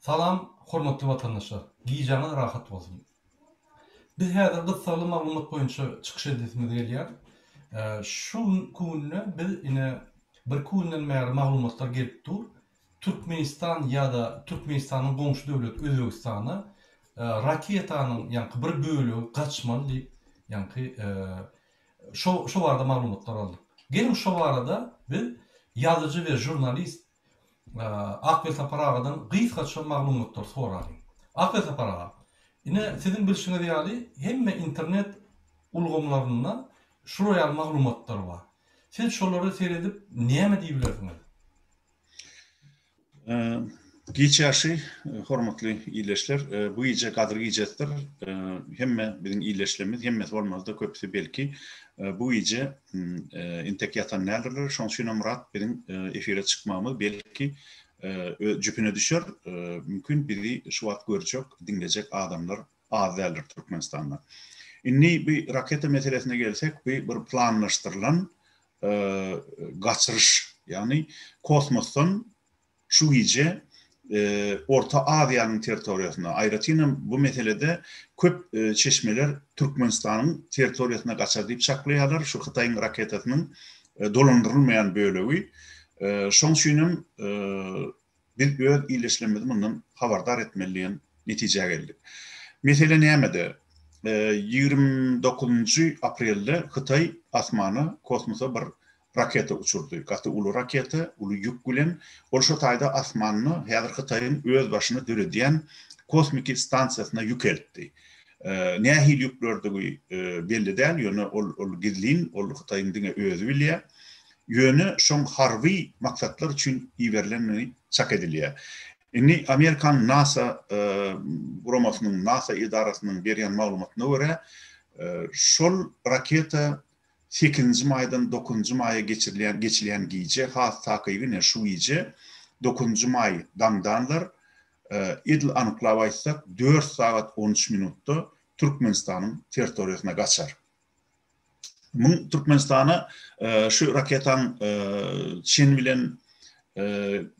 Salam, hormatly watandaşlar. Giýjana rahat bolsun. Biz häzir gysgaly maglumat boýunça çykyş edesimiz gelýär. Şu kunny biz ine bir kundan bäri maglumatlar gelip dur. Türkmenistan ýa-da Türkmenistanyň goňşy döwlet Özbegistana raketanyň ýa-ni bir bölegi gaçmaly diýip ýa-ni şo barada maglumatlar aldyk. Gelin şo barada biz ýazyjy we jurnalist Akbel Saparagadan gysgaça maglumatlar soraly. Akbel Saparaga, ine sizin bilşiňiz ýaly hemme internet ulgamlarynda şuraya maglumatlar bar. Siz şolary seredip näme diýilersiňiz? Geçýärşi hormatly ýyleşler, bu ýeje gadry ýejetdir. Hemme biziň ýyleşlerimiz, hemme bolmazda köpsi belki bu ýeje intek ýatan nälerler, şoňşy murat biziň efire çykmamy belki jüpüne düşer. Mümkin bizi şu wagt görjek, dinlejek adamlar azaldyr Türkmenistanda. Inni bir raketa meselesine gelsek, bir planlaşdyrylan gaçyryş, ýani kosmosdan şu ýeje Orta Aziýanyň territoriýasyna, aýratynam bu meselede köp çeşmeler Türkmenistanyň territoriýasyna gaçar diýip çaklaýarlar. Şu Hytaýyň raketasynyň dolandyrylmaýan bölegi. Şoňşynam biz öz ýyleşlemizde bundan habardar etmeliýän netije geldik. Mesele nämede? 29 aprelde Hytaý asmana, kosmosa bir raketa uçurdu. Gaty ulu raketa, ulu ýük bilen ol şo taýda asmanyny häzir Hytaýyň öz başyna döredýän kosmik stansiýasyna ýükeltdi. Nähil ýüklerdigi belli däl, ýöne ol gizlin, ol Hytaýyň diňe özü bilýär. Ýöne şoň harby maksatlar üçin iýerilenini çak edilýär. Inni Amerikan NASA bromasynyň, NASA idarasynyň berýän maglumatyna görä, şol raketa 8-nji maýdan 9-njy maýa geçirilýän giýje, has takyby şu giýje 9-njy maý damdanlar edil anyklap aýtsak 4 saat 13 minutda Türkmenistanyň territoriýasyna gaçar. Bu Türkmenistana şu raketaň çin bilen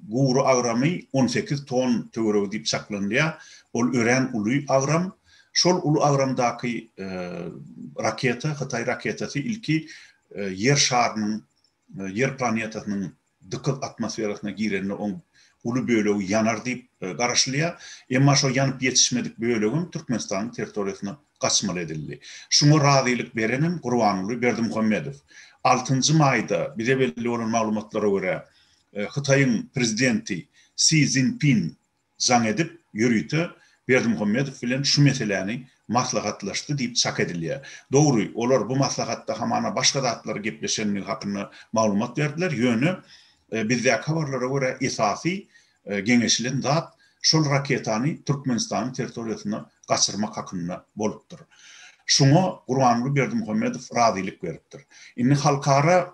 guru agramy 18 ton töweregi diýip çaklanýar. Ol ören uly agram. Şol ulu agramdaky raketa, Hytaý raketasi ilki yer şarynyň, yer planetasynyň dıkıl atmosferasyna girenini on ulu bölegi yanar diýip garaşlýar. Emma şo ýanyp ýetişmedik bölegin Türkmenistanyň territoriýasyna gaçmaly edildi. Şuňa razylyk berenim Gurbanuly Berdimuhammedow. 6-njy maýda bize belli bolan maglumatlara görä Hytaýyň prezidenti Xi Jinping jaň edip ýürüýdi. Berdimuhammedow bilen şu meseleni maslahatlaşdy diýip çak edilýär. Dogry, olar bu maslahatda hamana başga zatlar gepleşenligi hakyna maglumat berdiler. Ýöne bizde habarlara görä esasy geňeşilen zat şol raketany Türkmenistanyň territoriýasyna gaçyrmak hakyna bolupdyr. Şuňa Gurbanuly Berdimuhammedow razylyk beripdir. Inni halkara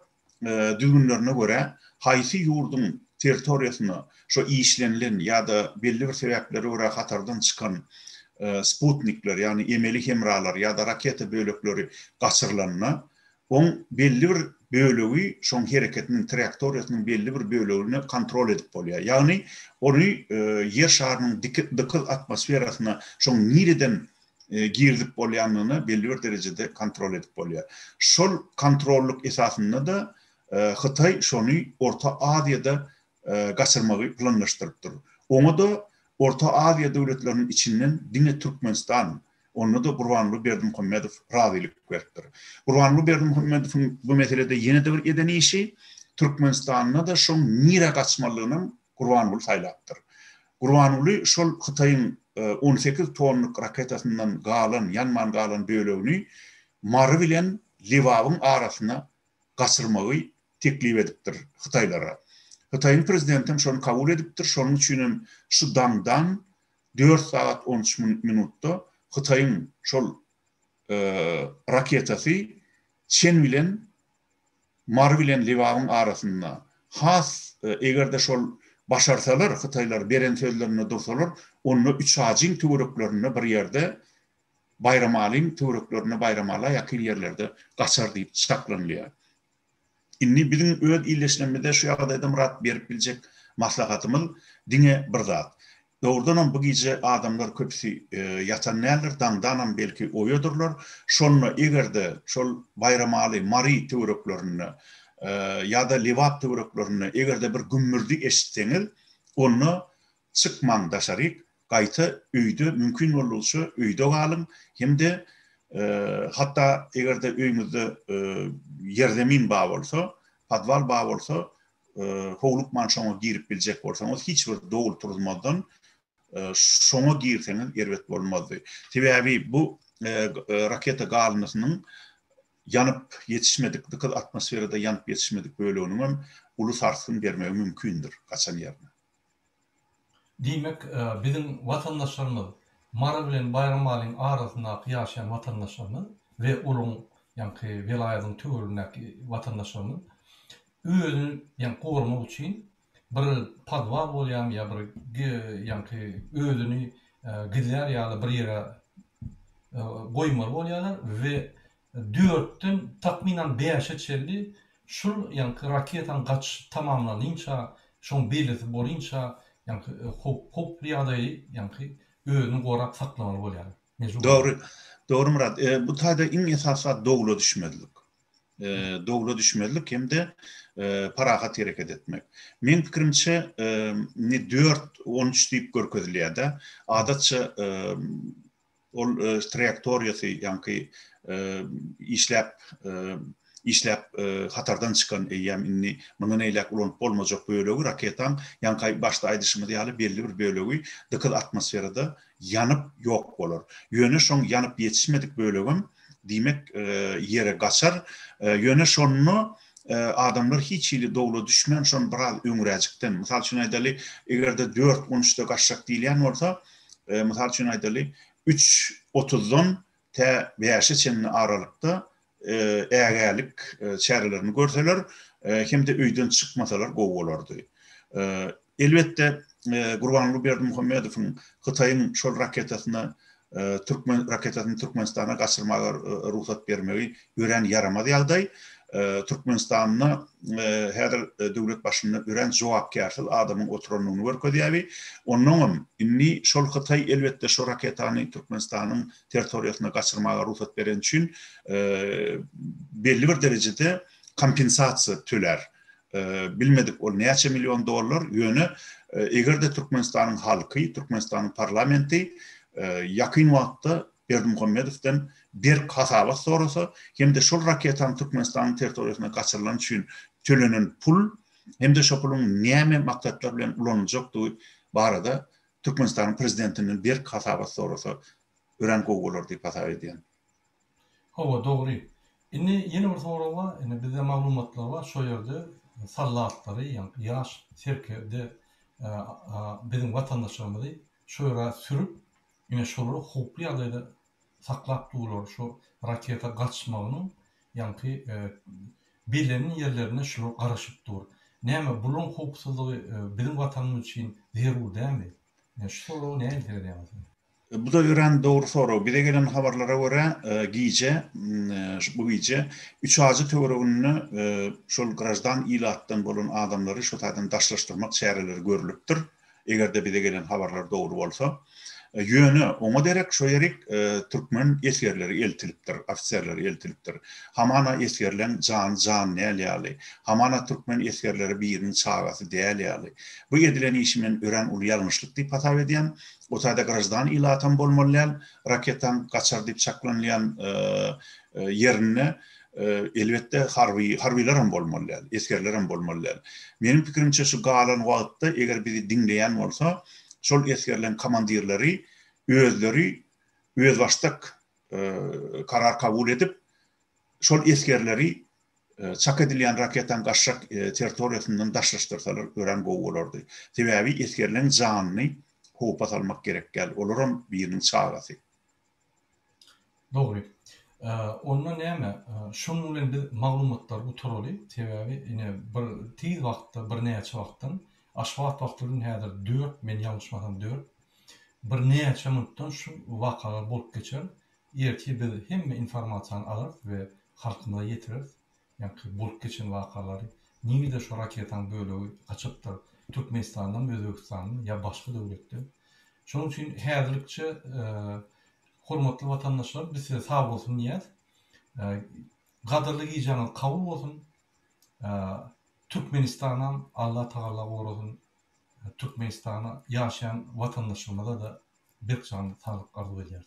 düzgünlerine görä haýsy ýurdun territoriýasyna şo işlenilen ýa-da belli bir sebäplere görä hatardan çykan Sputnikler, ýani emeli hemralar ýa-da raketa bölekleri gaçyrylanyna, on belli bir bölegi şoň hereketiniň trajektoriýasynyň belli bir bölegini kontrol edip bolýar. Ýani onu yer şarynyň dıkıl atmosferasyna şoň nireden girdip bolýanyny belli bir derejede kontrol edip bolýar. Şol kontrolluk esasynda da Hytaý şonu Orta Aziýada gaçyrmagy planlaşdyrypdyr. Oňa da Orta Aziýa döwletleriniň içinden diňe Türkmenistan, onu da Gurbanuly Berdimuhammedow razylyk beripdir. Gurbanuly Berdimuhammedowyň bu meselede ýene de bir edeni işi Türkmenistanyna da şoň nire gaçmalygyny Gurbanuly saýlapdyr. Gurbanuly şol Hytaýyň 18 tonluk raketasyndan galan, ýanman galan bölegini mary bilen Liwawyň arasyna gaçyrmagy teklip edipdir Hytaýlara. Hytaýyň prezidentim şonu kabul edipdir. Şonuň üçin şu damdan 4 saat 13 minutda Hytaýyň şol raketasi çen bilen mary bilen Liwawyň arasynda has egerde şol başarsalar, Hytaýlar beren sözlerine dursalar, onu 3 ajyň töwereklerini bir ýerde Bayramaliň töwereklerini bayramala ýakyl ýerlerde gaçar diýip çaklanýar. Inni biziň öz ýyleşlemede şu ýagdaýda murat berip biljek maslahatymyz diňe bir zat. Doğrudan bu gece adamlar köpüsü yatan näler daňdanam belki oýadyrlar. Şonu egerde şol bayramaly mari töwereklerini ýa-da liwat töwereklerini egerde bir gümmürdi eşitseňiz, onu çykman daşaryk, gaýta öýde mümkin bolsa öýde galyň. Hemde hatta egerde öýümizde yerdemin ba bolsa, padwal ba bolsa, howluk manşoňa girip biljek bolsaňyz hiç bir dogul turulmadan şoňa girseňiz erbet bolmazdy. Sebäbi bu raketa galynysynyň yanıp yetişmedik, dıkıl atmosferada yanıp yetişmedik bölüğünün ulu sarsın bermegi mümkündür kaçan yerine. Diýmek, bizim watandaşlarymyz mara bilen Bayramaliň arasynda ýaşaýan watandaşlarymyz we uluň ýa-ni welaýatyň töweregindäki watandaşlarymyz özüni ýa-ni gowramak üçin bir padwal bolýan ýa bir ýa-ni özüni gidler ýa-da bir ýere goýmaly bolýarlar we 4-den takminan 5-e çelli şul ýa-ni raketaň gaçyş tamamlanynça, şoň belirti bolynça ýa-ni hop ýa-da ýa-ni özüni gorap saklamaly bolýar. Doğru. Doğru Murat. Bu taýda iň esasy dogula düşmedilik. Dogula düşmedilik hem de parahat hareket etmek. Men pikirimçe 4-13 diýip görkezilýär-de. Adatça ol trajektoriýasy ýa-ni işläp hatardan çıkan eýem inni munyň eýlek ulanyp bolmajak bölegi raketaň ýa-ni başda aýdyşymyz ýaly belli bir bölegi dıkıl atmosferada yanıp yok bolar. Ýöne şoň yanıp yetişmedik bölegim diýmek ýere gaçar. Ýöne şonu adamlar hiç ili dogula düşmän şon biraz öňüräjikden. Mysal üçin aýdaly, egerde 4-13-de gaçşak diýilýän bolsa, mysal üçin aýdaly 3:30-dan te 5-e çenli aralykda ägälik çärelerini görseler, hem de öýden çykmasalar gowy bolardy. Elbetde Gurbanly Berdimuhammedowyň Hytaýyň şol raketasyna Türkmenistana gaçyrmaga ruhsat bermegi ören yaramady ýagdaý. Türkmenistanyň häzir döwlet başyny ören jogapkärçil adamyň oturanyny görkezýäbi. Onuň inni şol Hytaý elbetde şol raketany Türkmenistanyň territoriýasyna gaçyrmaga ruhsat beren üçin belli bir derejede kompensasiýa töler. Bilmedik ol näçe milyon dollar ýöne egerde Türkmenistanyň halky, Türkmenistanyň parlamenti yakın wagtda Berdimuhammedowden bir kasabat sorasa hem de şol raketany Türkmenistanyň territoriýasyna gaçyrylan üçin tölenen pul hem de şol puluň näme maksatlar bilen ulanyljakdy barada Türkmenistanyň prezidentiniň bir kasabat sorasa ören gowy bolar diýip hasap edýän. Hawa dogry. Inni ýene bir soraw bar, indi bizde maglumatlar bar, şo ýerde sallatlary ýa-ni ýaş serkerde bizim watandaşlarymyzy şo ýere sürüp ine şolary hoply ýagdaýda saklap durlar şu raketa gaçmagynyň ýa-ni belirli ýerlerine şol garaşyp dur. Näme bulyň hopsuzlygy bizim watanymyz üçin zerur dämi? Şol näme diýär? Bu da ören doğru soru. Bir de gelen haberlere göre bu gece 3 ağacı töweregini şol grajdan ilatdan bolan adamları şu taýdan daşlaşdyrmak çäreleri görülüpdir. Egerde bir de gelen haberler doğru bolsa. Ýöne oňa derek şo ýerik türkmen esgerleri eltilipdir, ofisiýerleri eltilipdir. Hamana esgerlen can näýäli. Hamana türkmen esgerleri biriniň çagasy däýäli. Bu edilen işimen ören ul ýalňyşlyk diýip hasap edýän. O taýda grajdan ilatan bolmalylar, raketan gaçar diýip çaklanýan ýerine elbetde harbiler hem bolmalylar, esgerler hem bolmalylar. Menim pikirimçe şu galan wagtda eger bizi dinleýän bolsa, şol esgerlen komandirleri özleri öz başdak karar kabul edip şol esgerleri çak edilýän raketan gaçşak territoriýasyndan daşlaşdyrsalar ören gowy bolardy. Sebäbi esgerlen janyny hopa salmak gerek gel. Olaram birinin çağası. Doğru. Ondan näme? Şunun bilen biz maglumatlar bu toraly, sebäbi ine bir tiz wagtda, bir näçe wagtdan, aşwat wagtlaryň häzir 4, men ýalňyşmasam 4. Bir näçe minutdan şu wakalar bolup geçer. Erki biz hemme informasiýany alar we halkyna ýetirir. Ýa-ni bolup geçen wakalary, niňe şu raketaň bölegi açypdyr. Türkmenistandan, Özbekistanyň ýa başga döwletde Şonuň üçin häzirlikçe hormatly watandaşlar biz size sag bolsun diýär. Gadyrly giýjaňyz kabul bolsun. Türkmenistanam Allah Taala gorusun. Türkmenistana ýaşaýan watandaşlarymyza da bir can sağlyk arzu edýär.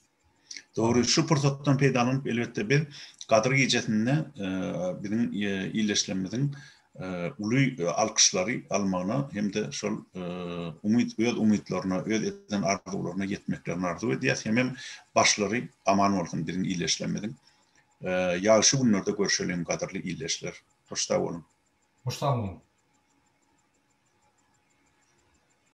Doğru. Şu pursatdan peýdalanyp elbetde bir gadyr giýjesinde biziň ýyleşlemizin uly alkyşlary almagyna hem-de şol öz umytlaryna, öz eden arzularyna ýetmeklerini arzu edýär. Hem başlary aman bolsun biziň ýyleşlemizin. Ýa şu günlerde görşelim gadyrly ýyleşler. Hoşda bolun. Hoşda bolun.